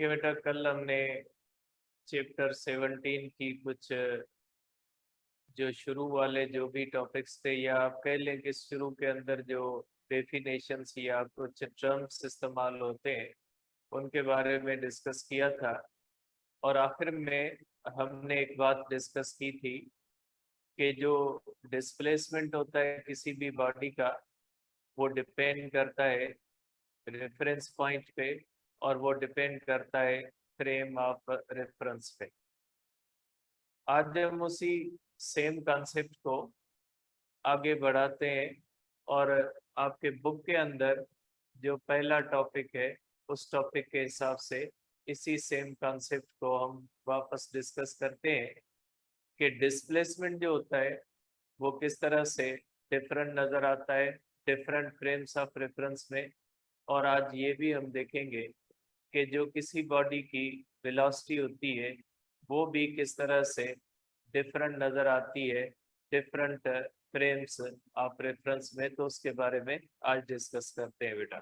ये बेटा कल हमने चैप्टर 17 की कुछ जो शुरू वाले जो भी टॉपिक्स थे, या आप कह लें कि शुरू के अंदर जो डेफिनेशंस या कुछ टर्म्स इस्तेमाल होते हैं उनके बारे में डिस्कस किया था। और आखिर में हमने एक बात डिस्कस की थी कि जो डिस्प्लेसमेंट होता है किसी भी बॉडी का, वो डिपेंड करता है रेफरेंस पॉइंट पे, और वो डिपेंड करता है फ्रेम ऑफ रेफरेंस पे। आज हम उसी सेम कॉन्सेप्ट को आगे बढ़ाते हैं, और आपके बुक के अंदर जो पहला टॉपिक है उस टॉपिक के हिसाब से इसी सेम कॉन्सेप्ट को हम वापस डिस्कस करते हैं कि डिस्प्लेसमेंट जो होता है वो किस तरह से डिफरेंट नज़र आता है डिफरेंट फ्रेम्स ऑफ रेफरेंस में। और आज ये भी हम देखेंगे कि जो किसी बॉडी की वेलोसिटी होती है वो भी किस तरह से डिफरेंट नज़र आती है डिफरेंट फ्रेम्स ऑफ रेफरेंस में। तो उसके बारे में आज डिस्कस करते हैं बेटा।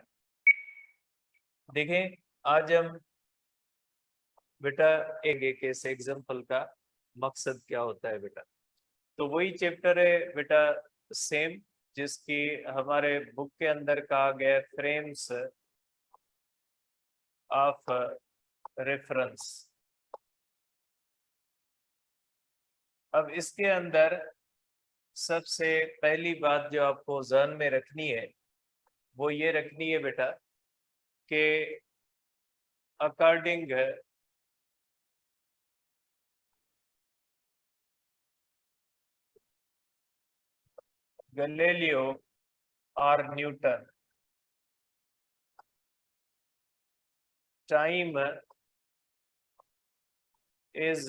देखें, आज हम बेटा एक ऐसे एग्जांपल का मकसद क्या होता है बेटा। तो वही चैप्टर है बेटा सेम, जिसकी हमारे बुक के अंदर कहा गया फ्रेम्स ऑफ रेफरेंस। अब इसके अंदर सबसे पहली बात जो आपको ध्यान में रखनी है वो ये रखनी है बेटा कि अकॉर्डिंग गैलीलियो और Newton, time is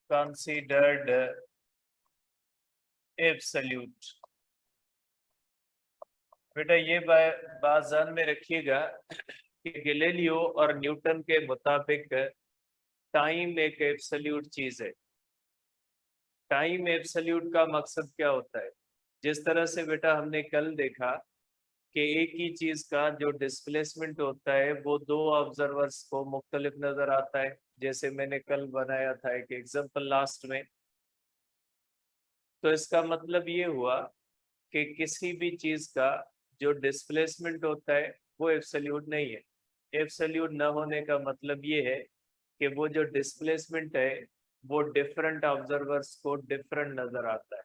considered absolute। बेटा ये बात ध्यान में रखिएगा कि गैलीलियो और न्यूटन के मुताबिक टाइम एक एब्सोल्यूट चीज है। टाइम एब्सोल्यूट का मकसद क्या होता है? जिस तरह से बेटा हमने कल देखा कि एक ही चीज का जो डिस्प्लेसमेंट होता है वो दो ऑब्जर्वर्स को मुख्तलिफ नजर आता है, जैसे मैंने कल बनाया था एक एग्जांपल लास्ट में। तो इसका मतलब ये हुआ कि किसी भी चीज का जो डिस्प्लेसमेंट होता है वो एब्सोल्यूट नहीं है। एब्सोल्यूट न होने का मतलब ये है कि वो जो डिस्प्लेसमेंट है वो डिफरेंट ऑब्जर्वर्स को डिफरेंट नजर आता है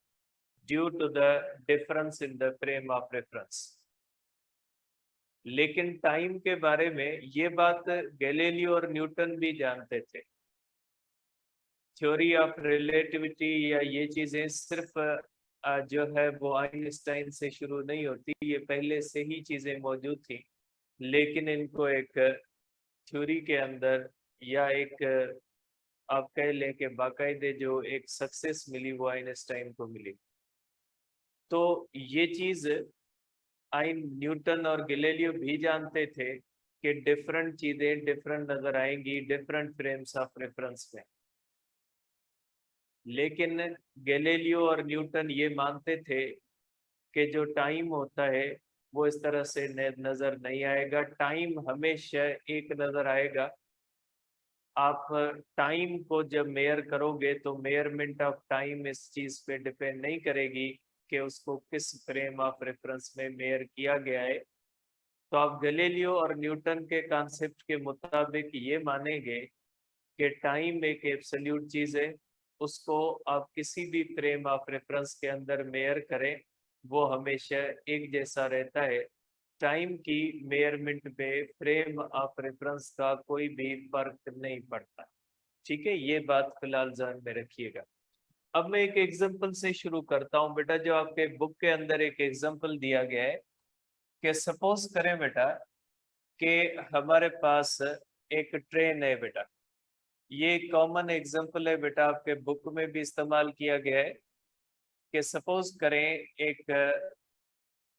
due to the difference in the frame of reference. लेकिन टाइम के बारे में ये बात गैलीलियो और न्यूटन भी जानते थे। थ्योरी ऑफ रिलेटिविटी या ये चीजें सिर्फ जो है वो आइंस्टाइन से शुरू नहीं होती, ये पहले से ही चीजें मौजूद थी। लेकिन इनको एक थ्योरी के अंदर या एक आप कह लें कि बाकायदे जो एक सक्सेस मिली वो आइंस्टाइन को मिली। तो ये चीज आइन न्यूटन और गैलीलियो भी जानते थे कि डिफरेंट चीजें डिफरेंट नजर आएंगी डिफरेंट फ्रेम्स ऑफ रेफरेंस में। लेकिन गैलीलियो और न्यूटन ये मानते थे कि जो टाइम होता है वो इस तरह से नजर नहीं आएगा। टाइम हमेशा एक नजर आएगा। आप टाइम को जब मेयर करोगे तो मेयरमेंट ऑफ टाइम इस चीज पे डिपेंड नहीं करेगी कि उसको किस फ्रेम ऑफ रेफरेंस में मेयर किया गया है। तो आप गैलीलियो और न्यूटन के कॉन्सेप्ट के मुताबिक ये मानेंगे कि टाइम एक एब्सोल्यूट चीज है, उसको आप किसी भी फ्रेम ऑफ रेफरेंस के अंदर मेयर करें वो हमेशा एक जैसा रहता है। टाइम की मेयरमेंट में फ्रेम ऑफ रेफरेंस का कोई भी फर्क नहीं पड़ता। ठीक है, ये बात फिलहाल ध्यान में रखिएगा। अब मैं एक एग्जांपल से शुरू करता हूं बेटा, जो आपके बुक के अंदर एक एग्जांपल दिया गया है कि सपोज करें बेटा कि हमारे पास एक ट्रेन है बेटा। ये कॉमन एग्जांपल है बेटा, आपके बुक में भी इस्तेमाल किया गया है कि सपोज करें एक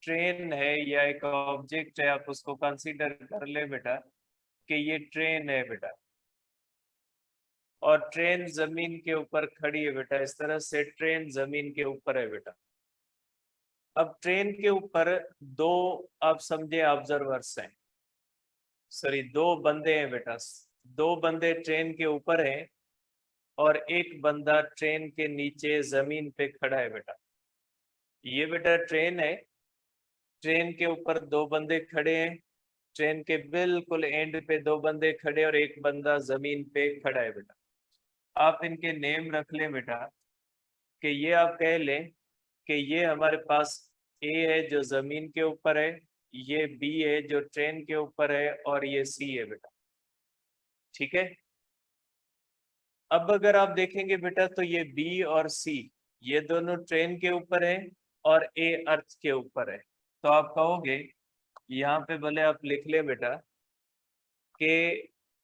ट्रेन है या एक ऑब्जेक्ट है, आप उसको कंसीडर कर ले बेटा कि ये ट्रेन है बेटा, और ट्रेन जमीन के ऊपर खड़ी है बेटा। इस तरह से ट्रेन जमीन के ऊपर है बेटा। अब ट्रेन के ऊपर दो आप समझे ऑब्जर्वर्स हैं। सॉरी, दो बंदे हैं बेटा, दो बंदे ट्रेन के ऊपर हैं और एक बंदा ट्रेन के नीचे जमीन पे खड़ा है बेटा। ये बेटा ट्रेन है, ट्रेन के ऊपर दो बंदे खड़े हैं, ट्रेन के बिल्कुल एंड पे दो बंदे खड़े और एक बंदा जमीन पे खड़ा है बेटा। आप इनके नेम रख लें बेटा, कि ये आप कह लें कि ये हमारे पास ए है जो जमीन के ऊपर है, ये बी है जो ट्रेन के ऊपर है, और ये सी है बेटा। ठीक है। अब अगर आप देखेंगे बेटा तो ये बी और सी ये दोनों ट्रेन के ऊपर है और ए अर्थ के ऊपर है। तो आप कहोगे, यहाँ पे भले आप लिख ले बेटा कि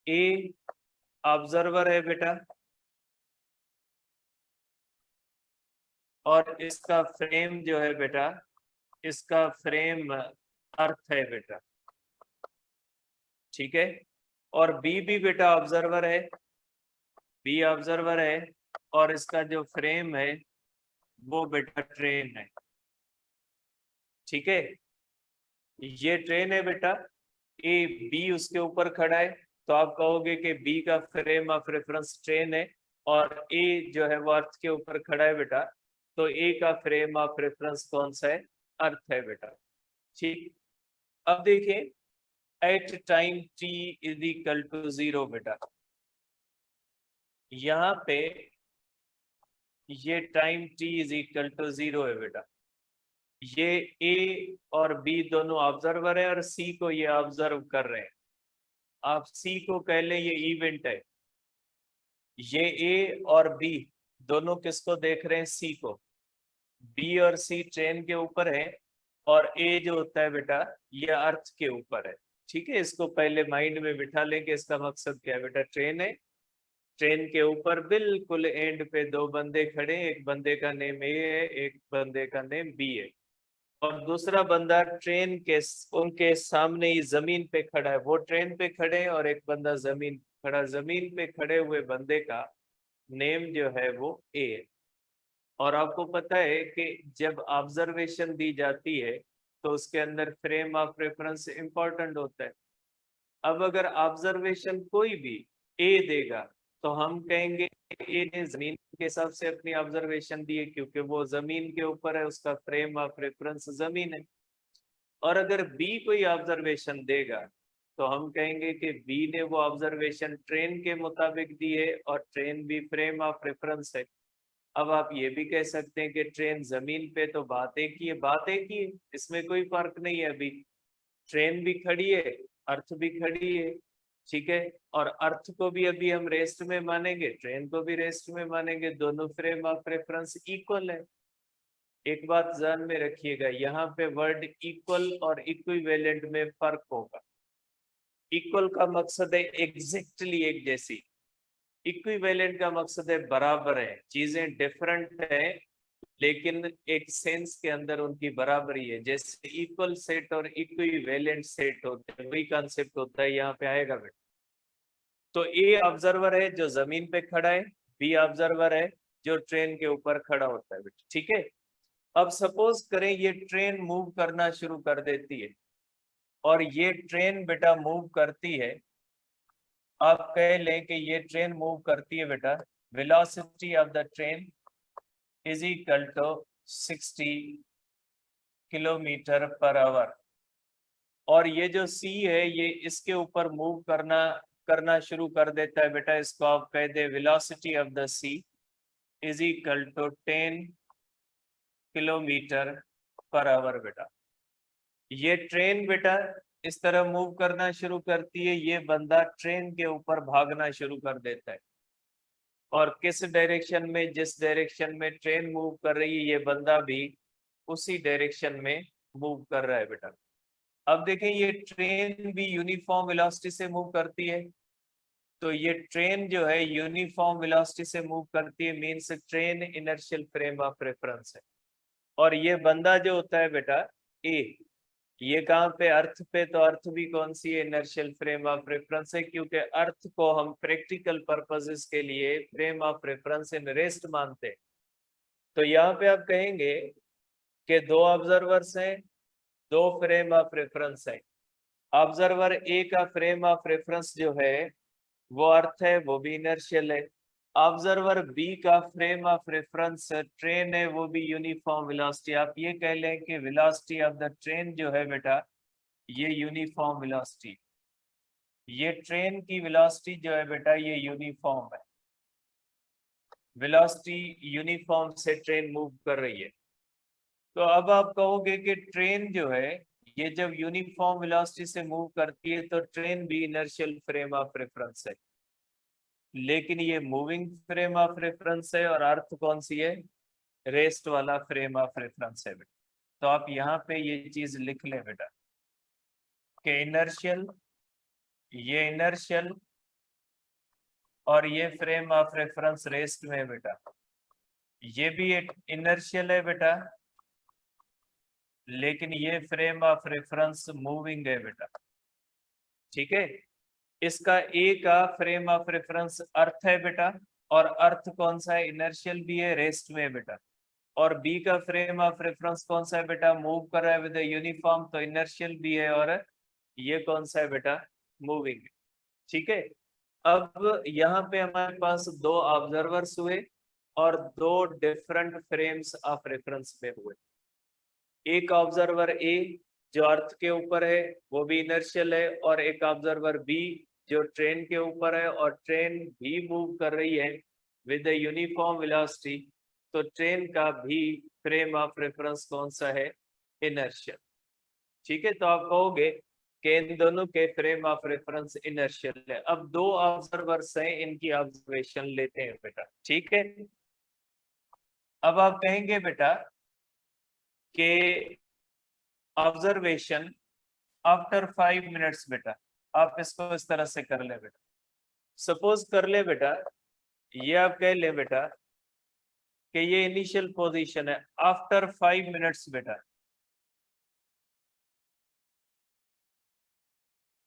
ए ऑब्जर्वर है बेटा और इसका फ्रेम जो है बेटा, इसका फ्रेम अर्थ है बेटा। ठीक है। और बी भी बेटा ऑब्जर्वर है, बी ऑब्जर्वर है और इसका जो फ्रेम है वो बेटा ट्रेन है। ठीक है। ये ट्रेन है बेटा, ए बी उसके ऊपर खड़ा है, तो आप कहोगे कि बी का फ्रेम ऑफ रेफरेंस ट्रेन है और ए जो है वो अर्थ के ऊपर खड़ा है बेटा, तो ए का फ्रेम ऑफ रेफरेंस कौन सा है? अर्थ है बेटा। ठीक। अब देखिए, at time t is equal to 0 बेटा, यहाँ पे ये time t is equal to 0 है बेटा। ये ए और बी दोनों ऑब्जर्वर है और सी को ये ऑब्जर्व कर रहे हैं। आप सी को कह लें ये इवेंट है। ये ए और बी दोनों किसको देख रहे हैं? सी को। बी और सी ट्रेन के ऊपर है और ए जो होता है बेटा ये अर्थ के ऊपर है। ठीक है, इसको पहले माइंड में बिठा लेंगे। इसका मकसद क्या है बेटा? ट्रेन है, ट्रेन के ऊपर बिल्कुल एंड पे दो बंदे खड़े, एक बंदे का नेम ए है, एक बंदे का नेम बी है, और दूसरा बंदा ट्रेन के उनके सामने ही जमीन पे खड़ा है। वो ट्रेन पे खड़े हैं और एक बंदा जमीन खड़ा। जमीन पे खड़े हुए बंदे का नेम जो है वो ए है। और आपको पता है कि जब ऑब्जर्वेशन दी जाती है तो उसके अंदर फ्रेम ऑफ रेफरेंस इंपॉर्टेंट होता है। अब अगर ऑब्जर्वेशन कोई भी ए देगा तो हम कहेंगे ए ने जमीन के हिसाब से अपनी ऑब्जर्वेशन दी है, क्योंकि वो जमीन के ऊपर है, उसका फ्रेम ऑफ रेफरेंस जमीन है। और अगर बी कोई ऑब्जर्वेशन देगा तो हम कहेंगे कि बी ने वो ऑब्जर्वेशन ट्रेन के मुताबिक दी है और ट्रेन भी फ्रेम ऑफ रेफरेंस है। अब आप ये भी कह सकते हैं कि ट्रेन जमीन पे तो बात एक ही है, बात एक ही है, इसमें कोई फर्क नहीं है। अभी ट्रेन भी खड़ी है, अर्थ भी खड़ी है। ठीक है। और अर्थ को भी अभी हम रेस्ट में मानेंगे, ट्रेन को भी रेस्ट में मानेंगे, दोनों फ्रेम ऑफ रेफरेंस इक्वल है। एक बात ध्यान में रखिएगा, यहाँ पे वर्ड इक्वल और इक्विवेलेंट में फर्क होगा। इक्वल का मकसद है एग्जैक्टली एक जैसी, इक्विवेलेंट का मकसद है बराबर है, चीजें डिफरेंट है लेकिन एक सेंस के अंदर उनकी बराबरी है। जैसे इक्वल सेट और इक्विवेलेंट सेट होते हैं, वही कॉन्सेप्ट होता है, यहाँ पे आएगा बेटा। तो ए ऑब्जर्वर है जो जमीन पे खड़ा है, बी ऑब्जर्वर है जो ट्रेन के ऊपर खड़ा होता है बेटा। ठीक है। अब सपोज करें ये ट्रेन मूव करना शुरू कर देती है, और ये ट्रेन बेटा मूव करती है, आप कह लें कि ये ट्रेन मूव करती है बेटा, velocity of the train is equal to 60 kilometre per hour. और ये जो सी है ये इसके ऊपर मूव करना शुरू कर देता है बेटा। इसको आप कह दे velocity of the C is equal to 10 kilometre per hour बेटा। ये ट्रेन बेटा इस तरह मूव करना शुरू करती है, ये बंदा ट्रेन के ऊपर भागना शुरू कर देता है, और किस डायरेक्शन में, जिस डायरेक्शन में ट्रेन मूव कर रही है ये बंदा भी उसी डायरेक्शन में मूव कर रहा है बेटा। अब देखें ये ट्रेन भी यूनिफॉर्म वेलोसिटी से मूव करती है, तो ये ट्रेन जो है यूनिफॉर्म वेलोसिटी से मूव करती है, means train inertial frame of reference है। और ये बंदा जो होता है बेटा ए, ये कहाँ पे? अर्थ पे। तो अर्थ भी कौन सी है? इनर्शियल फ्रेम ऑफ रेफरेंस है, क्योंकि अर्थ को हम प्रैक्टिकल पर्पसेस के लिए frame of reference in rest मानते हैं। तो यहाँ पे आप कहेंगे कि दो ऑब्जर्वर्स हैं, दो फ्रेम ऑफ रेफरेंस है। ऑब्जर्वर ए का फ्रेम ऑफ रेफरेंस जो है वो अर्थ है, वो भी इनर्शियल है। ऑब्जर्वर बी का फ्रेम ऑफ रेफरेंस ट्रेन है, वो भी यूनिफॉर्म वेलोसिटी। आप ये कह लें कि वेलोसिटी ऑफ द ट्रेन जो है बेटा ये यूनिफॉर्म वेलोसिटी, ये ट्रेन की वेलोसिटी जो है बेटा ये यूनिफॉर्म है। वेलोसिटी यूनिफॉर्म से ट्रेन मूव कर रही है। तो अब आप कहोगे कि ट्रेन जो है ये जब यूनिफॉर्म वेलोसिटी से मूव करती है तो ट्रेन भी इनर्शियल फ्रेम ऑफ रेफरेंस है, लेकिन ये मूविंग फ्रेम ऑफ रेफरेंस है और अर्थ कौन सी है, रेस्ट वाला फ्रेम ऑफ रेफरेंस है बेटा। तो आप यहाँ पे ये चीज लिख लें बेटा कि इनर्शियल, ये इनर्शियल और ये फ्रेम ऑफ रेफरेंस रेस्ट में है बेटा, ये भी एक इनर्शियल है बेटा, लेकिन ये फ्रेम ऑफ रेफरेंस मूविंग है बेटा। ठीक है, इसका ए का फ्रेम ऑफ रेफरेंस अर्थ है बेटा, और अर्थ कौन सा है, इनर्शियल भी है, रेस्ट में है बेटा। और बी का फ्रेम ऑफ रेफरेंस कौन सा है बेटा, मूव कर रहा है विद यूनिफॉर्म, तो इनर्शियल भी है, और ये कौन सा है बेटा, मूविंग। ठीक है, अब यहाँ पे हमारे पास दो ऑब्जर्वर्स हुए और दो डिफरेंट फ्रेम्स ऑफ रेफरेंस में हुए। एक ऑब्जर्वर ए जो अर्थ के ऊपर है वो भी इनर्शियल है, और एक ऑब्जर्वर बी जो ट्रेन के ऊपर है और ट्रेन भी मूव कर रही है विद यूनिफॉर्म वेलोसिटी। तो ट्रेन का भी फ्रेम ऑफ रेफरेंस कौन सा है, इनर्शियल। ठीक है, तो आप कहोगे कि इन दोनों के फ्रेम ऑफ रेफरेंस इनर्शियल है। अब दो ऑब्जर्वर्स हैं, इनकी ऑब्जर्वेशन लेते हैं बेटा। ठीक है, अब आप कहेंगे बेटा कि ऑब्जर्वेशन आफ्टर 5 मिनट्स बेटा, आप इसको इस तरह से कर ले बेटा। सपोज कर ले बेटा, ये आप कह ले बेटा कि ये इनिशियल पोजीशन है आफ्टर 5 मिनट्स बेटा।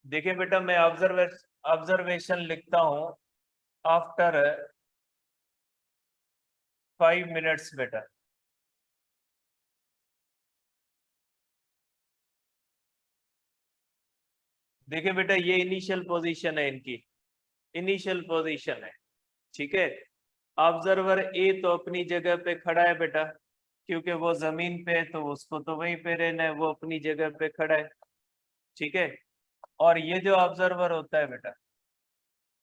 देखिए बेटा, मैं ऑब्जर्वेशन लिखता हूं आफ्टर 5 मिनट्स बेटा। देखिए बेटा, ये इनिशियल पोजीशन है इनकी, इनिशियल पोजीशन है। ठीक है, ऑब्जर्वर ए तो अपनी जगह पे खड़ा है बेटा, क्योंकि वो जमीन पे है तो उसको तो वहीं पे रहना है, वो अपनी जगह पे खड़ा है। ठीक है, और ये जो ऑब्जर्वर होता है बेटा,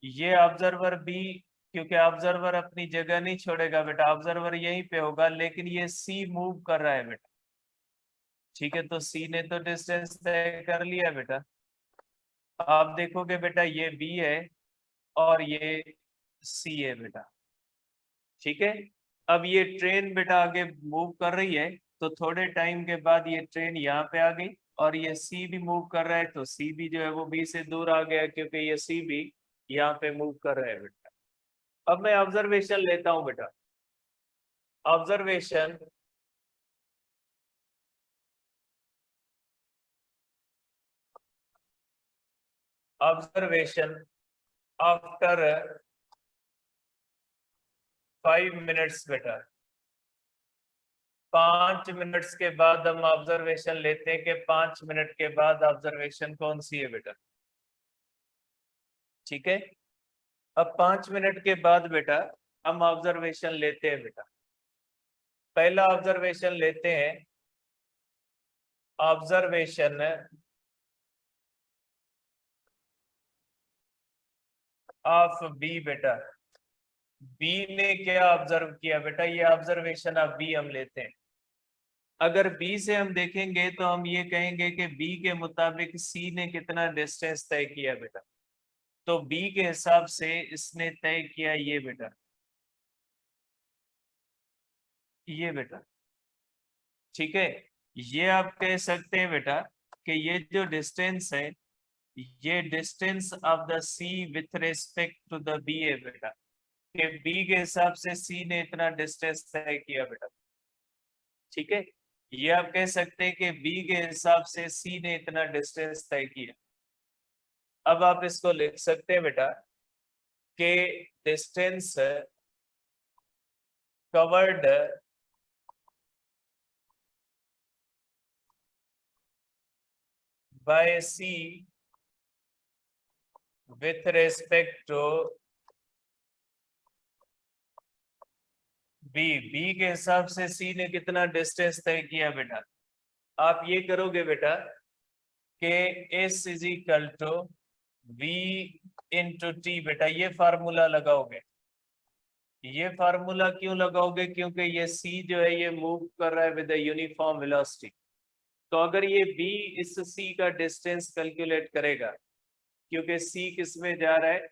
ये ऑब्जर्वर बी, क्योंकि ऑब्जर्वर अपनी जगह नहीं छोड़ेगा बेटा, ऑब्जर्वर यहीं पे होगा, लेकिन ये सी मूव कर रहा है बेटा। ठीक है, तो सी ने तो डिस्टेंस तय कर लिया बेटा। आप देखोगे बेटा ये बी है और ये सी है बेटा। ठीक है, अब ये ट्रेन बेटा आगे मूव कर रही है, तो थोड़े टाइम के बाद ये ट्रेन यहाँ पे आ गई, और ये सी भी मूव कर रहा है, तो सी भी जो है वो बी से दूर आ गया, क्योंकि ये सी भी यहाँ पे मूव कर रहा है बेटा। अब मैं ऑब्जर्वेशन लेता हूँ बेटा। ऑब्जर्वेशन ऑब्जर्वेशन आफ्टर 5 मिनट्स बेटा। 5 मिनट्स के बाद हम ऑब्जर्वेशन लेते हैं कि 5 मिनट के बाद ऑब्जर्वेशन कौन सी है बेटा। ठीक है, अब 5 मिनट के बाद बेटा हम ऑब्जर्वेशन लेते हैं बेटा। पहला ऑब्जर्वेशन लेते हैं, ऑब्जर्वेशन ऑफ बी बेटा। बी ने क्या ऑब्जर्व किया बेटा, ये ऑब्जर्वेशन ऑफ बी हम लेते हैं। अगर बी से हम देखेंगे तो हम ये कहेंगे कि बी के मुताबिक सी ने कितना डिस्टेंस तय किया बेटा, तो बी के हिसाब से इसने तय किया ये बेटा, ये बेटा। ठीक है, ये आप कह सकते हैं बेटा कि ये जो डिस्टेंस है, ये distance of the C with respect to the B है बेटा, कि बी के हिसाब से सी ने इतना डिस्टेंस तय किया बेटा। ठीक है, ये आप कह सकते हैं कि बी के हिसाब से सी ने इतना डिस्टेंस तय किया। अब आप इसको लिख सकते हैं बेटा कि distance covered by C with respect to B के हिसाब से सी ने कितना डिस्टेंस तय किया बेटा? आप ये करोगे बेटा कि S is equal to V into T बेटा, ये फार्मूला लगाओगे। ये फार्मूला क्यों लगाओगे? क्योंकि ये सी जो है ये मूव कर रहा है विद यूनिफॉर्म वेलोसिटी। तो अगर ये बी इस सी का डिस्टेंस कैलकुलेट करेगा, क्योंकि सी किस में जा रहा है?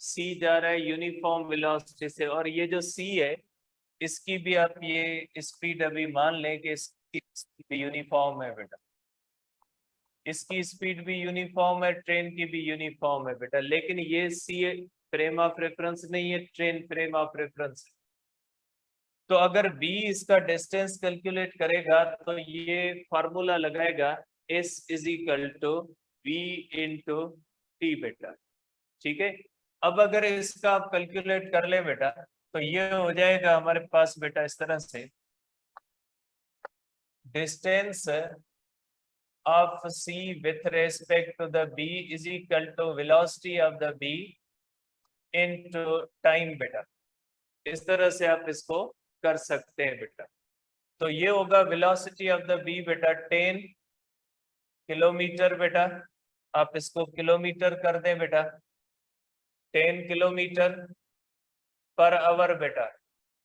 सी जा रहा है यूनिफॉर्म वेलोसिटी से, और ये जो सी है इसकी भी आप ये स्पीड अभी मान लें कि इसकी स्पीड यूनिफॉर्म है बेटा, इसकी स्पीड भी यूनिफॉर्म है, ट्रेन की भी यूनिफॉर्म है बेटा। लेकिन ये सी फ्रेम ऑफ रेफरेंस नहीं है, ट्रेन फ्रेम ऑफ रेफरेंस। तो अगर बी इसका डिस्टेंस कैलकुलेट करेगा तो ये फार्मूला लगाएगा S is equal to B into T बेटा, ठीक है। अब अगर इसका आप कैलकुलेट कर ले बेटा तो ये हो जाएगा हमारे पास बेटा इस तरह से, distance of C with respect to the B is equal to velocity of the B into time बेटा। इस तरह से आप इसको कर सकते हैं बेटा। तो ये होगा velocity of the B बेटा 10 किलोमीटर बेटा, आप इसको किलोमीटर कर दें बेटा, 10 किलोमीटर पर आवर बेटा।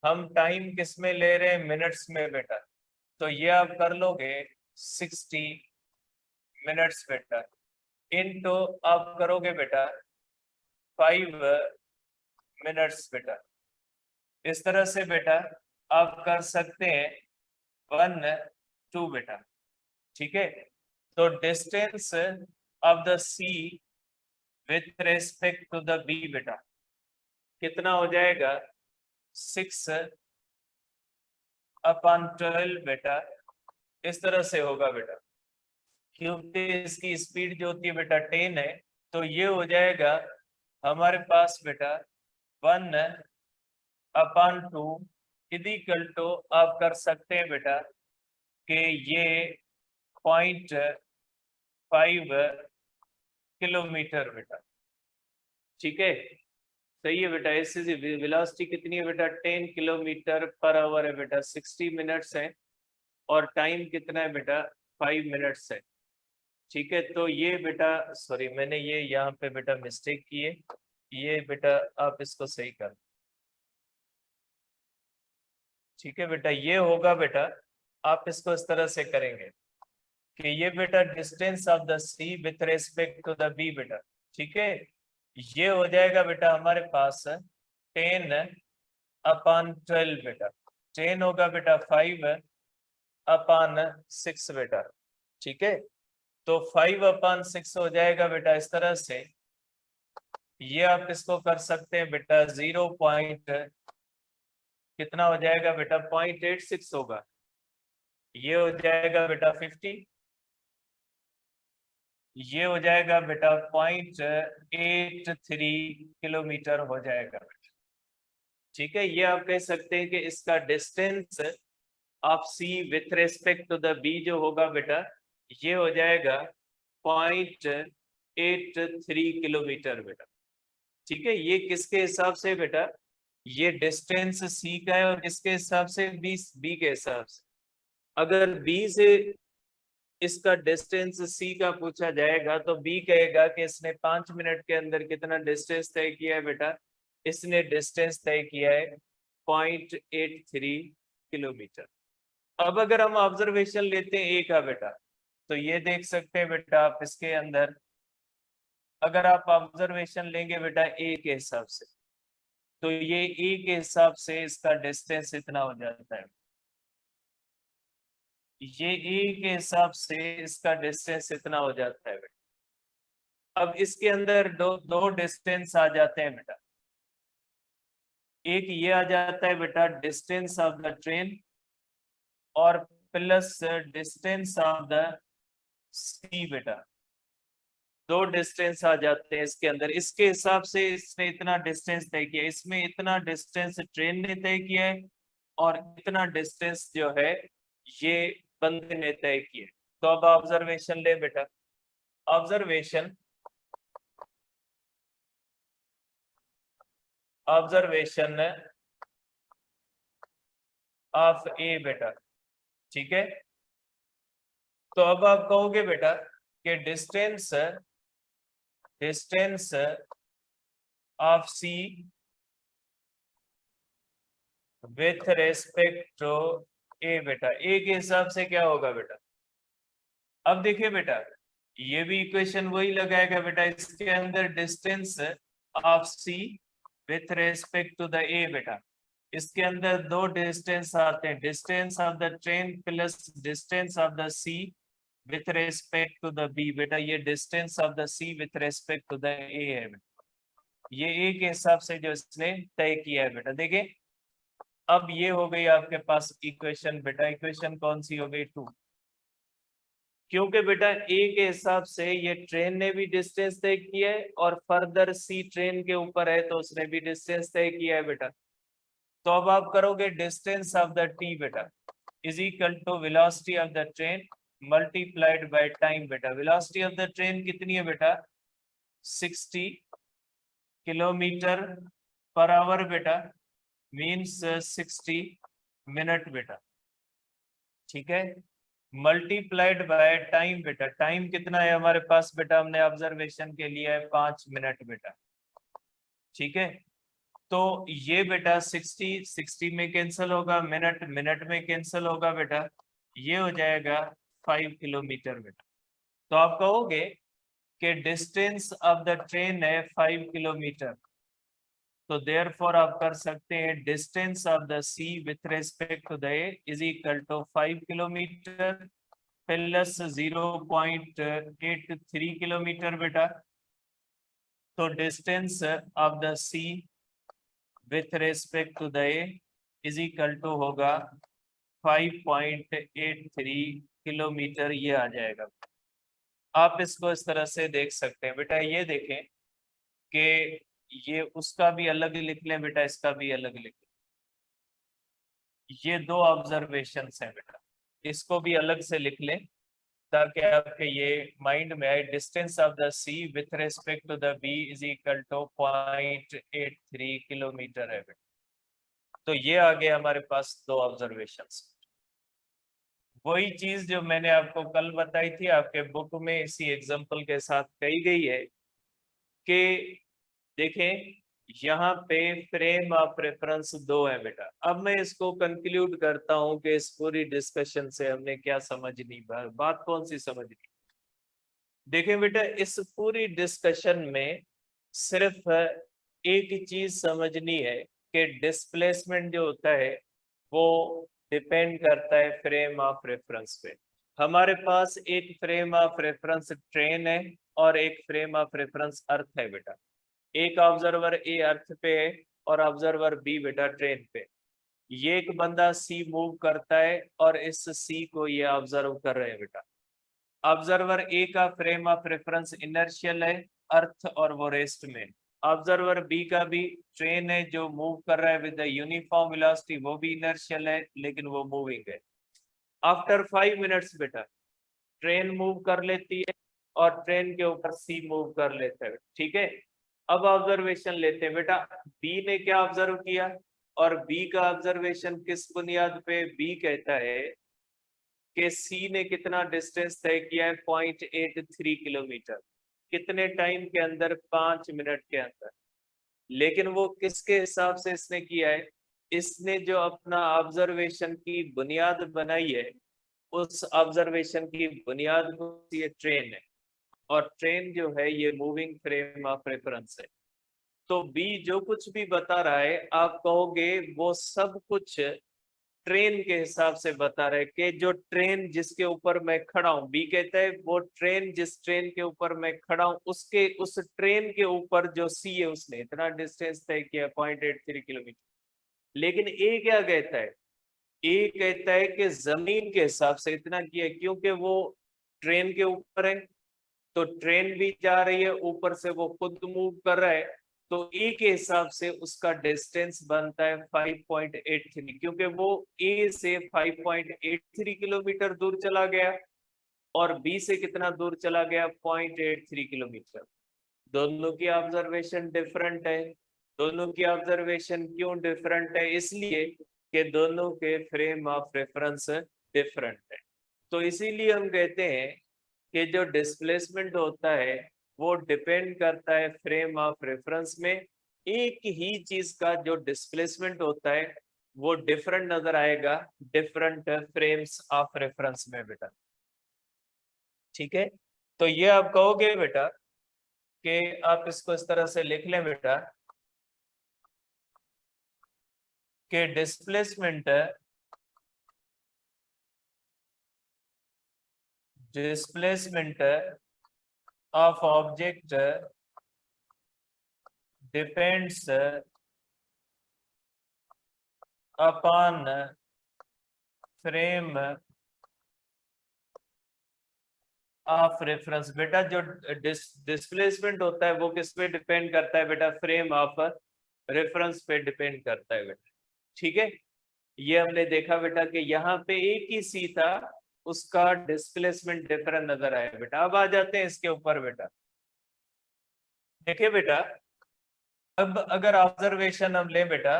हम टाइम किस में ले रहे हैं? मिनट्स में बेटा। तो ये आप कर लोगे 60 मिनट्स बेटा, इनटू आप करोगे बेटा 5 मिनट्स बेटा। इस तरह से बेटा आप कर सकते हैं 1 2 बेटा, ठीक है। तो distance of the C with respect to the B बेटा कितना हो जाएगा? 6/12 बेटा। इस तरह से होगा बेटा, क्योंकि इसकी स्पीड जो होती है बेटा 10 है, तो ये हो जाएगा हमारे पास बेटा 1/2 इक्वल टू आप कर सकते हैं बेटा कि ये 0.5 किलोमीटर बेटा, ठीक है। सही है बेटा। इससे वेलोसिटी कितनी है बेटा? 10 किलोमीटर पर आवर है बेटा, 60 मिनट्स है, और टाइम कितना है बेटा? 5 मिनट्स है, ठीक है। तो ये बेटा, सॉरी मैंने ये यहाँ पे बेटा मिस्टेक की है, ये बेटा आप इसको सही कर, ठीक है बेटा। ये होगा बेटा, आप इसको इस तरह से करेंगे कि ये बेटा distance of the C with respect to the B बेटा, ठीक है। ये हो जाएगा बेटा हमारे पास 10/12 बेटा, 10 होगा बेटा 5/6 बेटा, ठीक है। तो 5/6 हो जाएगा बेटा इस तरह से। ये आप इसको कर सकते हैं बेटा 0 पॉइंट कितना हो जाएगा बेटा? 0.86 होगा। ये हो जाएगा बेटा 50, ये हो जाएगा बेटा 0.83 किलोमीटर हो जाएगा बेटा, ठीक है। ये आप कह सकते हैं कि इसका distance of C with respect to the B जो होगा बेटा, ये हो जाएगा 0.83 किलोमीटर बेटा, ठीक है। ये किसके हिसाब से बेटा? ये डिस्टेंस सी का है, और किसके हिसाब से? बी के हिसाब से। अगर बी से इसका डिस्टेंस सी का पूछा जाएगा तो बी कहेगा कि इसने 5 मिनट के अंदर कितना डिस्टेंस तय किया है बेटा? इसने डिस्टेंस तय किया है 0.83 किलोमीटर। अब अगर हम ऑब्जर्वेशन लेते हैं ए का बेटा, तो ये देख सकते हैं बेटा आप इसके अंदर, अगर आप ऑब्जर्वेशन लेंगे बेटा ए के हिसाब से, तो ये ए के हिसाब से इसका डिस्टेंस इतना हो जाता है। ये ए के हिसाब से इसका डिस्टेंस इतना हो जाता है बेटा। अब इसके अंदर दो डिस्टेंस आ जाते हैं बेटा। एक ये आ जाता है बेटा डिस्टेंस ऑफ द ट्रेन, और plus distance of the C बेटा। दो डिस्टेंस आ जाते हैं इसके अंदर। इसके हिसाब से इसने इतना डिस्टेंस तय किया, इसमें इतना डिस्टेंस ट्रेन ने तय किया है, और इतना डिस्टेंस जो है ये बंदे ने तय किया। तो अब ऑब्जर्वेशन ले बेटा, ऑब्जर्वेशन ऑब्जर्वेशन ऑफ ए बेटा, ठीक है। तो अब आप कहोगे बेटा कि distance of C with respect to A बेटा, ए के हिसाब से क्या होगा बेटा। अब देखिए बेटा, ये भी इक्वेशन वही लगाएगा बेटा, इसके अंदर distance of C with respect to the A बेटा, इसके अंदर दो डिस्टेंस आते हैं, distance of the train plus distance of the C with respect to the B बेटा, ये distance of the C with respect to the A है बेटा, ये ए के हिसाब से जो इसने तय किया है बेटा। देखिए अब ये हो गई आपके पास इक्वेशन बेटा, इक्वेशन कौन सी हो गई 2, क्योंकि बेटा ए के हिसाब से ये ट्रेन ने भी डिस्टेंस तय किया है और फर्दर सी ट्रेन के ऊपर है तो उसने भी डिस्टेंस तय किया है बेटा। तो अब आप करोगे डिस्टेंस ऑफ द टी बेटा is equal to velocity of the train multiplied by time बेटा, वेलोसिटी ऑफ द ट्रेन कितनी है बेटा 60 किलोमीटर पर आवर बेटा, मीन्स 60 मिनट बेटा, ठीक है, मल्टीप्लाइड बाय टाइम बेटा, टाइम कितना है हमारे पास बेटा, हमने ऑब्जर्वेशन के लिए है 5 मिनट बेटा, ठीक है। तो ये बेटा 60 में कैंसिल होगा, मिनट में कैंसिल होगा बेटा, ये हो जाएगा 5 किलोमीटर बेटा। तो आप कहोगे कि डिस्टेंस ऑफ द ट्रेन है 5 किलोमीटर, तो देयरफॉर आप कर सकते हैं distance of the C with respect to the A is equal to 5 kilometre plus 0.83 kilometre बेटा। तो distance of the C with respect to the A is equal to होगा 5.83 kilometre, ये आ जाएगा। आप इसको इस तरह से देख सकते हैं बेटा, ये देखें कि ये उसका भी अलग लिख लें बेटा, इसका भी अलग लिख लें, ये दो ऑब्जर्वेशन हैं बेटा, इसको भी अलग से लिख लें ताकि आपके ये माइंड में आए। Distance of the C with respect to the B is equal to 0.83 kilometre है बेटा। तो ये आ गए हमारे पास दो ऑब्जर्वेशंस, वही चीज जो मैंने आपको कल बताई थी आपके बुक में इसी एग्जांपल के साथ कही गई है कि देखें यहाँ पे फ्रेम ऑफ रेफरेंस 2 है बेटा। अब मैं इसको कंक्लूड करता हूं कि इस पूरी डिस्कशन से हमने क्या समझनी, बात कौन सी समझनी। देखें बेटा, इस पूरी डिस्कशन में सिर्फ एक चीज समझनी है कि डिस्प्लेसमेंट जो होता है वो डिपेंड करता है फ्रेम ऑफ रेफरेंस पे। हमारे पास एक फ्रेम ऑफ रेफरेंस ट्रेन है और एक फ्रेम ऑफ रेफरेंस अर्थ है बेटा। एक ऑब्जर्वर ए अर्थ पे है और ऑब्जर्वर बी बेटा ट्रेन पे। ये एक बंदा सी मूव करता है और इस सी को ये ऑब्जर्व कर रहे हैं बेटा। ऑब्जर्वर ए का फ्रेम ऑफ रेफरेंस इनर्शियल है, अर्थ और वो रेस्ट में। ऑब्जर्वर बी का भी ट्रेन है जो मूव कर रहा है विद द यूनिफॉर्म वेलोसिटी, वो भी इनर्शियल है लेकिन वो मूविंग है। आफ्टर 5 मिनट्स बेटा ट्रेन मूव कर लेती है और ट्रेन के ऊपर सी मूव कर लेता है, ठीक है। अब ऑब्जर्वेशन लेते हैं बेटा, बी ने क्या ऑब्जर्व किया और बी का ऑब्जर्वेशन किस बुनियाद पे, बी कहता है कि सी ने कितना डिस्टेंस तय किया है 0.83 किलोमीटर, कितने टाइम के अंदर, 5 मिनट के अंदर। लेकिन वो किसके हिसाब से इसने किया है, इसने जो अपना ऑब्जर्वेशन की बुनियाद बनाई है उस ऑब्जर्वेशन की बुनियाद को ये ट्रेन है और ट्रेन जो है ये मूविंग फ्रेम ऑफ रेफरेंस है। तो बी जो कुछ भी बता रहा है आप कहोगे वो सब कुछ ट्रेन के हिसाब से बता रहे कि जो ट्रेन जिसके ऊपर मैं खड़ा हूं, बी कहता है वो ट्रेन जिस ट्रेन के ऊपर मैं खड़ा हूं उसके उस ट्रेन के ऊपर जो सी है उसने इतना डिस्टेंस तय किया 0.83 किलोमीटर। लेकिन ए क्या कहता है, ए कहता है कि जमीन के हिसाब से इतना किया क्योंकि वो ट्रेन के ऊपर है तो ट्रेन भी जा रही है ऊपर से, वो खुद मूव कर रहा है, तो ए के हिसाब से उसका डिस्टेंस बनता है 5.83 क्योंकि वो ए से 5.83 किलोमीटर दूर चला गया। और बी से कितना दूर चला गया, 0.83 किलोमीटर। दोनों की ऑब्जर्वेशन डिफरेंट है। दोनों की ऑब्जर्वेशन क्यों डिफरेंट है, इसलिए कि दोनों के फ्रेम ऑफ रेफरेंस डिफरेंट है। तो इसीलिए हम कहते हैं कि जो डिस्प्लेसमेंट होता है वो डिपेंड करता है फ्रेम ऑफ रेफरेंस में। एक ही चीज का जो डिस्प्लेसमेंट होता है वो डिफरेंट नजर आएगा डिफरेंट फ्रेम्स ऑफ रेफरेंस में बेटा। ठीक है, तो ये आप कहोगे बेटा कि आप इसको इस तरह से लिख लें बेटा कि displacement of object depends upon frame of reference. बेटा जो डिस्प्लेसमेंट होता है वो किस पे डिपेंड करता है बेटा, फ्रेम ऑफ रेफरेंस पे डिपेंड करता है बेटा। ठीक है, ये हमने देखा बेटा कि यहाँ पे एक ही सी था, उसका डिस्प्लेसमेंट डिफरेंट नजर आया बेटा। अब आ जाते हैं इसके ऊपर बेटा। देखिए बेटा, अब अगर ऑब्जर्वेशन हम लें बेटा,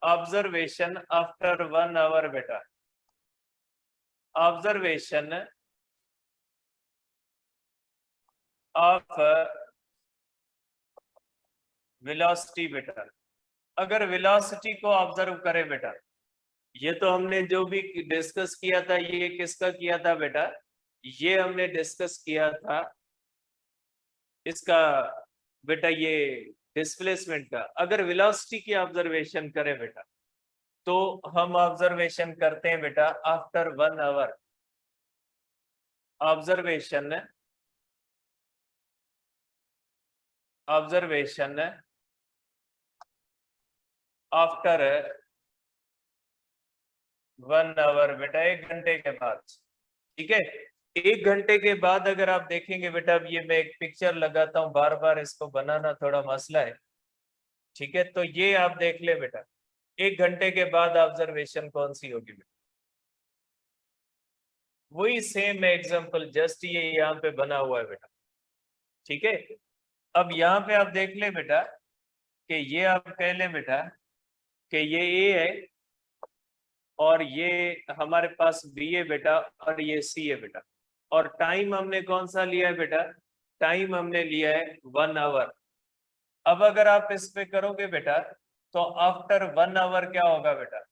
ऑब्जर्वेशन आफ्टर 1 आवर बेटा, ऑब्जर्वेशन ऑफ वेलोसिटी बेटा। अगर वेलोसिटी को ऑब्जर्व करें बेटा, ये तो हमने जो भी डिस्कस किया था, ये किसका किया था बेटा, ये हमने डिस्कस किया था इसका बेटा, ये डिस्प्लेसमेंट का। अगर वेलोसिटी की ऑब्जर्वेशन करें बेटा, तो हम ऑब्जर्वेशन करते हैं बेटा after 1 hour. Observation after 1 hour बेटा, 1 घंटे के बाद। ठीक है, 1 घंटे के बाद अगर आप देखेंगे बेटा, अब ये मैं एक पिक्चर लगाता हूँ, बार बार इसको बनाना थोड़ा मसला है। ठीक है, तो ये आप देख ले बेटा, 1 घंटे के बाद ऑब्जर्वेशन कौन सी होगी बेटा, वही सेम एग्जांपल, जस्ट ये यहाँ पे बना हुआ है बेटा। ठीक है, अब यहाँ पे आप देख ले बेटा कि ये आप कह ले बेटा कि ये ए है और ये हमारे पास बी है बेटा और ये सी है बेटा। और टाइम हमने कौन सा लिया है बेटा, टाइम हमने लिया है 1 आवर। अब अगर आप इस पे करोगे बेटा, तो आफ्टर 1 आवर क्या होगा बेटा,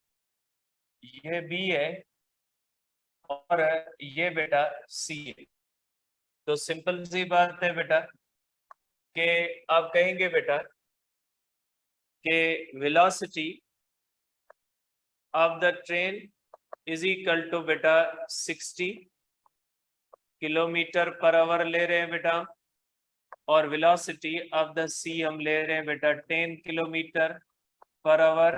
ये बी है और ये बेटा सी है। तो सिंपल सी बात है बेटा कि आप कहेंगे बेटा कि velocity of the train is equal to बेटा 60 किलोमीटर पर आवर ले रहे हैं बेटा, और वेलोसिटी ऑफ द सी हम ले रहे हैं बेटा 10 किलोमीटर पर आवर।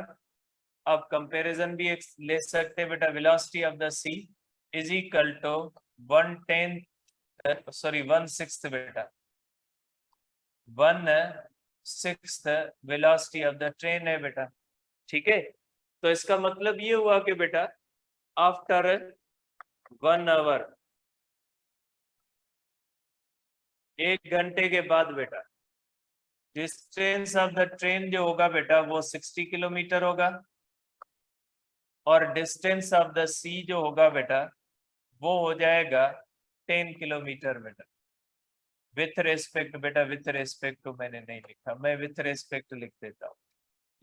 अब कंपैरिजन भी ले सकते हैं बेटा, velocity of the C is equal to 1/6 बेटा, 1/6 वेलोसिटी ऑफ द ट्रेन है बेटा। ठीक है, तो इसका मतलब ये हुआ कि बेटा आफ्टर 1 आवर, 1 घंटे के बाद बेटा, डिस्टेंस ऑफ द ट्रेन जो होगा बेटा वो 60 किलोमीटर होगा, और डिस्टेंस ऑफ द सी जो होगा बेटा वो हो जाएगा 10 किलोमीटर बेटा। विथ रेस्पेक्ट बेटा, विथ रेस्पेक्ट टू मैंने नहीं लिखा, मैं विथ रेस्पेक्ट लिख देता हूँ।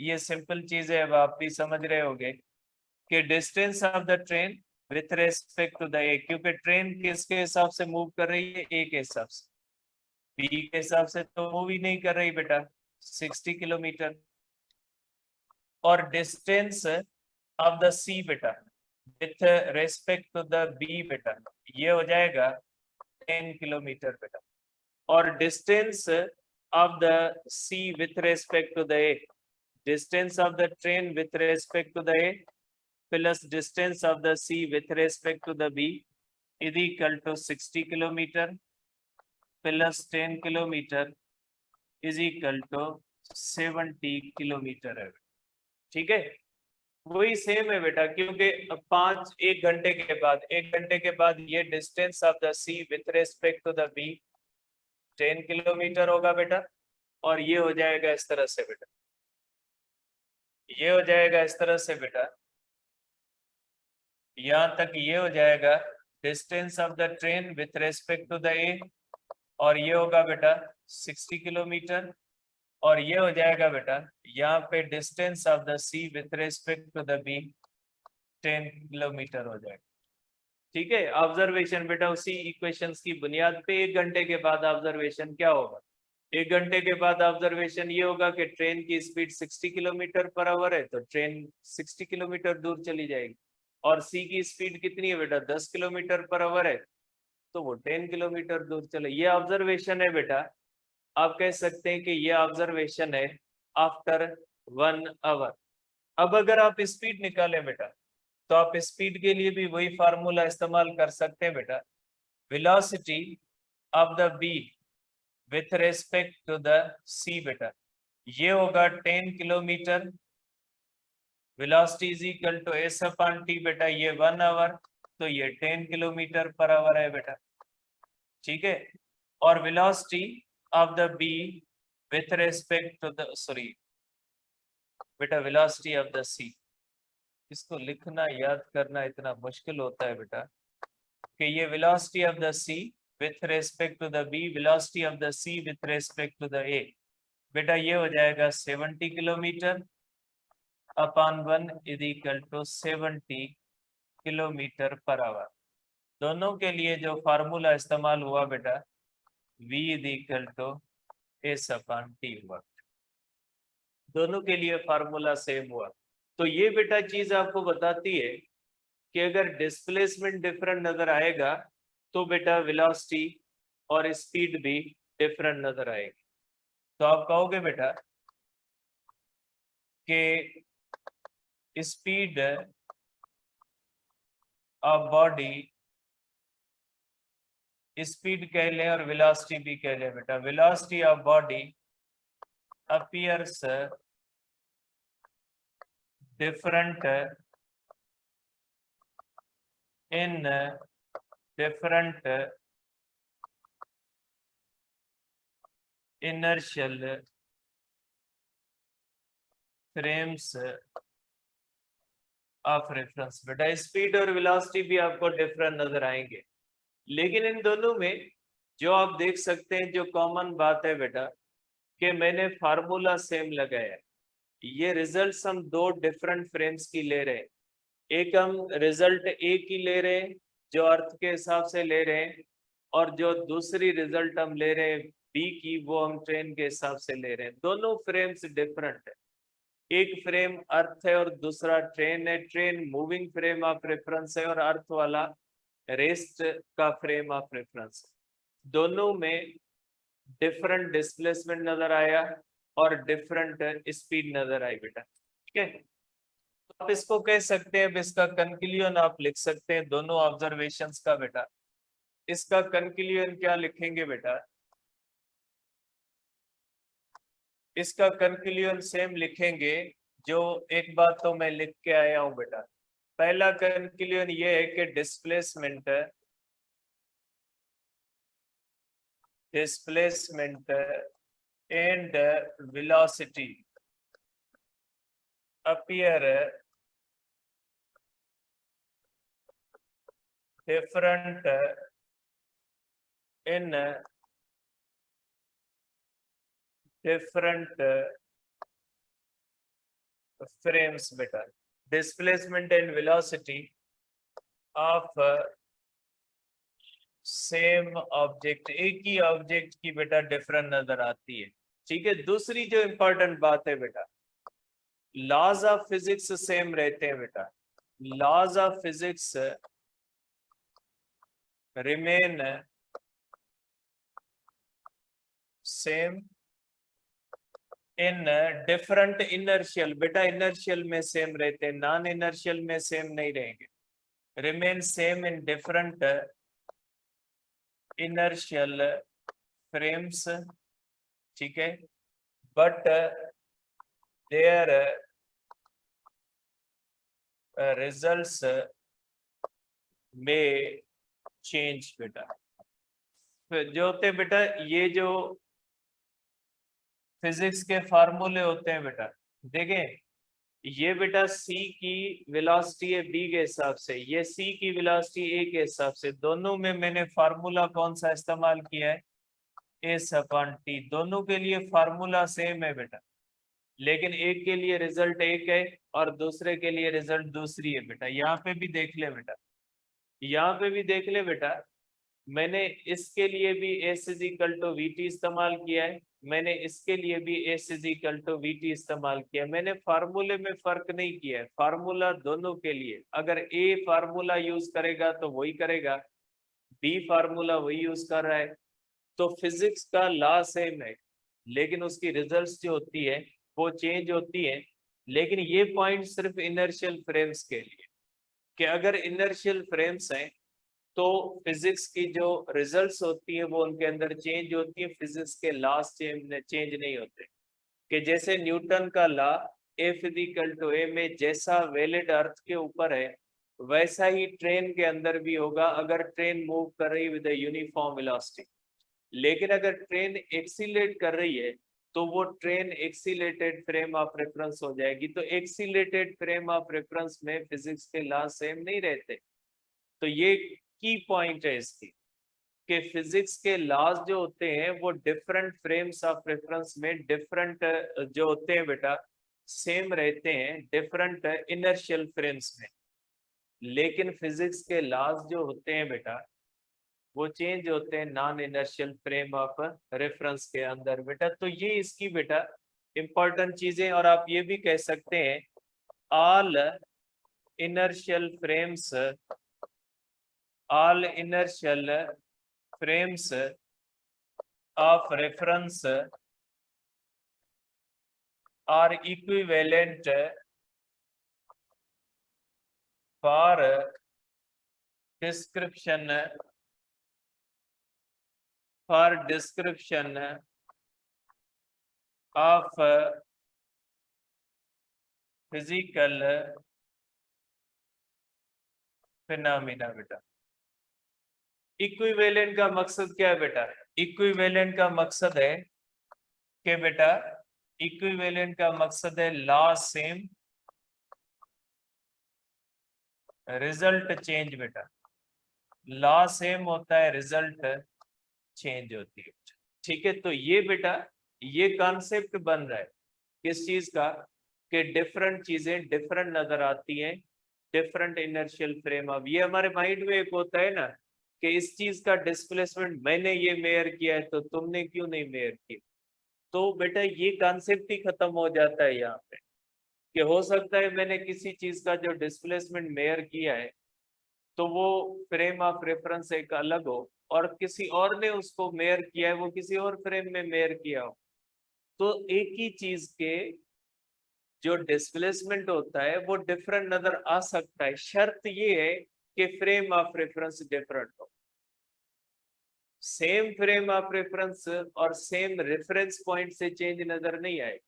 ये सिंपल चीज है, अब आप भी समझ रहे होंगे कि distance of the train with respect to the A, क्योंकि ट्रेन किसके हिसाब से मूव कर रही है, ए के हिसाब से। बी के हिसाब से तो मूव ही नहीं कर रही बेटा, 60 किलोमीटर। और डिस्टेंस ऑफ द सी बेटा with respect to the B बेटा, ये हो जाएगा 10 किलोमीटर बेटा। और distance of the C with respect to the A, distance of the train with respect to the A plus distance of the C with respect to the B is equal to 60 kilometre plus 10 kilometre is equal to 70 kilometre है। ठीक है, वही same है बेटा, क्योंकि 1 घंटे के बाद ये distance of the C with respect to the B 10 kilometre होगा बेटा। और ये हो जाएगा इस तरह से बेटा, ये हो जाएगा इस तरह से बेटा, यहां तक ये हो जाएगा distance of the train with respect to the A, और ये होगा बेटा 60 किलोमीटर। और ये हो जाएगा बेटा यहाँ पे distance of the C with respect to the B 10 kilometre हो जाएगा। ठीक है, ऑब्जर्वेशन बेटा उसी इक्वेशंस की बुनियाद पे 1 घंटे के बाद ऑब्जर्वेशन क्या होगा। 1 घंटे के बाद ऑब्जर्वेशन ये होगा कि ट्रेन की स्पीड 60 किलोमीटर पर आवर है, तो ट्रेन 60 किलोमीटर दूर चली जाएगी। और सी की स्पीड कितनी है बेटा, 10 किलोमीटर पर आवर है, तो वो 10 किलोमीटर दूर चले। ये ऑब्जर्वेशन है बेटा, आप कह सकते हैं कि ये ऑब्जर्वेशन है आफ्टर 1 आवर। अब अगर आप स्पीड निकालें बेटा, तो आप स्पीड के लिए भी वही फार्मूला इस्तेमाल कर सकते हैं बेटा, velocity of the B with respect to the C बेटा, ये होगा 10 kilometre, velocity is equal to S upon T बेटा, ये 1 आवर, तो ये 10 किलोमीटर पर आवर है बेटा। ठीक है, और velocity of the B with respect to the sorry बेटा वेलोसिटी ऑफ द सी, इसको लिखना याद करना इतना मुश्किल होता है बेटा कि ये velocity of the C with respect to the B, velocity of the C with respect to the A बेटा, ये हो जाएगा 70 kilometre upon 1 is equal to 70 kilometre per hour. दोनों के लिए जो फार्मूला इस्तेमाल हुआ बेटा v is equal to S upon T हुआ, दोनों के लिए फार्मूला सेम हुआ। तो ये बेटा चीज आपको बताती है कि अगर डिस्प्लेसमेंट डिफरेंट नजर आएगा तो बेटा वेलोसिटी और स्पीड भी डिफरेंट नजर आएगी। तो आप कहोगे बेटा कि स्पीड ऑफ बॉडी, स्पीड कह लें और वेलोसिटी भी कह लें बेटा, velocity of body appears different in different inertial frames of reference बेटा। स्पीड और वेलोसिटी भी आपको डिफरेंट नजर आएंगे, लेकिन इन दोनों में जो आप देख सकते हैं जो कॉमन बात है बेटा कि मैंने फार्मूला सेम लगाया है। ये रिजल्ट्स हम दो डिफरेंट फ्रेम्स की ले रहे हैं, एक हम रिजल्ट ए की ले रहे हैं जो अर्थ के हिसाब से ले रहे हैं, और जो दूसरी रिजल्ट हम ले रहे हैं बी की वो हम ट्रेन के हिसाब से ले रहे हैं। दोनों फ्रेम्स डिफरेंट है, एक फ्रेम अर्थ है और दूसरा ट्रेन है। Train moving frame of reference है और अर्थ वाला रेस्ट का फ्रेम ऑफ रेफरेंस। दोनों में डिफरेंट डिस्प्लेसमेंट नजर आया और डिफरेंट स्पीड नजर आई बेटा। ठीक है, आप इसको कह सकते हैं, इसका कंक्लूजन आप लिख सकते हैं दोनों ऑब्जर्वेशंस का बेटा। इसका कंक्लूजन क्या लिखेंगे बेटा, इसका कंक्लूजन सेम लिखेंगे जो एक बात तो मैं लिख के आया हूं बेटा। पहला कंक्लूजन ये है कि displacement and velocity appear different in different frames बेटा। Displacement and velocity of same object, एक ही ऑब्जेक्ट की बेटा डिफरेंट नजर आती है। ठीक है, दूसरी जो इंपॉर्टेंट बात है बेटा, लॉज ऑफ फिजिक्स सेम रहते हैं बेटा। Laws of physics remain same in different inertial बेटा, इनर्शियल में सेम रहते हैं, नॉन इनर्शियल में सेम नहीं रहेंगे। Remain same in different inertial frames, ठीक है, बट देयर रिजल्ट्स में चेंज बेटा। जो होते हैं बेटा, ये जो फिजिक्स के फार्मूले होते हैं बेटा, देखें ये बेटा सी की वेलोसिटी है बी के हिसाब से, ये सी की वेलोसिटी ए के हिसाब से, दोनों में मैंने फार्मूला कौन सा इस्तेमाल किया है, एस अपॉन टी। दोनों के लिए फार्मूला सेम है बेटा, लेकिन एक के लिए रिजल्ट एक है और दूसरे के लिए रिजल्ट दूसरी है बेटा। यहाँ पे भी देख ले बेटा, यहाँ पे भी देख ले बेटा, मैंने इसके लिए भी S is equal to V T इस्तेमाल किया है, मैंने इसके लिए भी S is equal to V T इस्तेमाल किया। मैंने फार्मूले में फर्क नहीं किया है, फार्मूला दोनों के लिए, अगर ए फार्मूला यूज करेगा तो वही करेगा, बी फार्मूला वही यूज कर रहा है, तो फिजिक्स का लॉ सेम है, लेकिन उसकी रिजल्ट्स जो होती है वो चेंज होती है। लेकिन ये पॉइंट सिर्फ इनर्शियल फ्रेम्स के लिए, कि अगर इनर्शियल फ्रेम्स हैं तो फिजिक्स की जो रिजल्ट्स होती है वो उनके अंदर चेंज होती है, फिजिक्स के लॉस चेंज नहीं होते। कि जैसे न्यूटन का लॉ एफ इक्वल टू ए में जैसा वैलिड अर्थ के ऊपर है, वैसा ही ट्रेन के अंदर भी होगा अगर ट्रेन मूव कर रही विद यूनिफॉर्म वेलोसिटी। लेकिन अगर ट्रेन एक्सीलेट कर रही है तो वो ट्रेन एक्सीलेटेड फ्रेम ऑफ रेफरेंस हो जाएगी। तो एक्सीलेटेड फ्रेम ऑफ रेफरेंस में फिजिक्स के लॉ सेम नहीं रहते। तो ये की पॉइंट है इसकी, कि फिजिक्स के लॉज जो होते हैं वो डिफरेंट फ्रेम्स ऑफ रेफरेंस में डिफरेंट जो होते हैं बेटा सेम रहते हैं डिफरेंट इनर्शियल फ्रेम्स में, लेकिन फिजिक्स के लॉज जो होते हैं बेटा वो चेंज होते हैं non inertial frame of reference के अंदर बेटा। तो ये इसकी बेटा इंपॉर्टेंट चीजें। और आप ये भी कह सकते हैं all inertial frames, all inertial frames of reference are equivalent for description of physical phenomena बेटा। इक्विवेलेंट का मकसद क्या है बेटा, इक्विवेलेंट का मकसद है कि बेटा इक्विवेलेंट का मकसद है लॉ सेम रिजल्ट चेंज बेटा। लॉ सेम होता है, रिजल्ट चेंज होती है। ठीक है, तो ये बेटा ये कॉन्सेप्ट बन रहा है किस चीज का, कि डिफरेंट चीजें डिफरेंट नजर आती हैं डिफरेंट इनर्शियल फ्रेम। अब ये हमारे माइंड में एक होता है ना कि इस चीज का डिस्प्लेसमेंट मैंने ये मेयर किया है तो तुमने क्यों नहीं मेयर किया। तो बेटा ये कॉन्सेप्ट ही खत्म हो जाता है यहाँ पे, कि हो सकता है मैंने किसी चीज का जो डिस्प्लेसमेंट मेयर किया है तो वो फ्रेम ऑफ रेफरेंस एक अलग हो, और किसी और ने उसको मेयर किया है वो किसी और फ्रेम में मेयर किया हो। तो एक ही चीज के जो डिस्प्लेसमेंट होता है वो डिफरेंट नजर आ सकता है, शर्त ये है कि फ्रेम ऑफ रेफरेंस डिफरेंट हो। सेम फ्रेम ऑफ रेफरेंस और सेम रेफरेंस पॉइंट से चेंज नजर नहीं आएगी।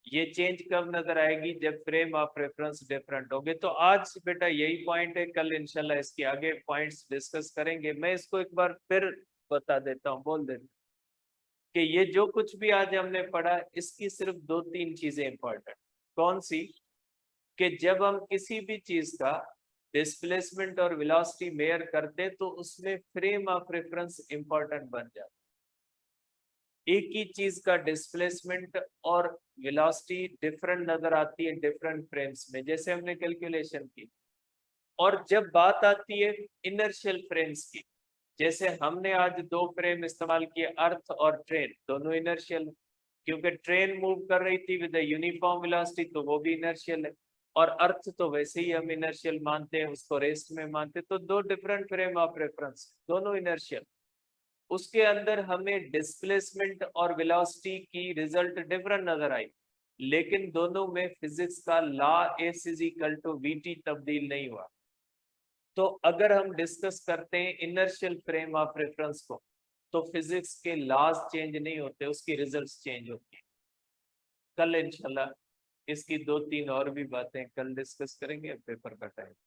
ये चेंज कब नजर आएगी, जब फ्रेम ऑफ रेफरेंस डिफरेंट होंगे। तो आज बेटा यही पॉइंट है, कल इंशाल्लाह इसके आगे पॉइंट्स डिस्कस करेंगे। मैं इसको एक बार फिर बता देता हूँ, बोल देता हूँ कि ये जो कुछ भी आज हमने पढ़ा इसकी सिर्फ 2-3 चीजें इंपॉर्टेंट। कौन सी, कि जब हम किसी भी चीज का डिस्प्लेसमेंट और वेलोसिटी मेयर करते तो उसमें फ्रेम ऑफ रेफरेंस इंपॉर्टेंट बन जाता। एक ही चीज का डिस्प्लेसमेंट और वेलोसिटी डिफरेंट नजर आती है डिफरेंट फ्रेम्स में, जैसे हमने कैलकुलेशन की। और जब बात आती है इनर्शियल फ्रेम्स की, जैसे हमने आज 2 फ्रेम इस्तेमाल किए, अर्थ और ट्रेन, दोनों इनर्शियल, क्योंकि ट्रेन मूव कर रही थी विद यूनिफॉर्म वेलोसिटी तो वो भी इनर्शियल है, और अर्थ तो वैसे ही हम इनर्शियल मानते हैं, उसको रेस्ट में मानते हैं। तो 2 डिफरेंट फ्रेम ऑफ रेफरेंस, दोनों इनर्शियल, उसके अंदर हमें डिस्प्लेसमेंट और वेलोसिटी की रिजल्ट डिफरेंट नजर आई, लेकिन दोनों में फिजिक्स का law S is equal to V T तब्दील नहीं हुआ। तो अगर हम डिस्कस करते हैं इनर्शियल फ्रेम ऑफ रेफरेंस को, तो फिजिक्स के लॉज चेंज नहीं होते, उसकी रिजल्ट्स चेंज होती है। कल इंशाल्लाह इसकी 2-3 और भी बातें कल डिस्कस करेंगे, पेपर का टाइम।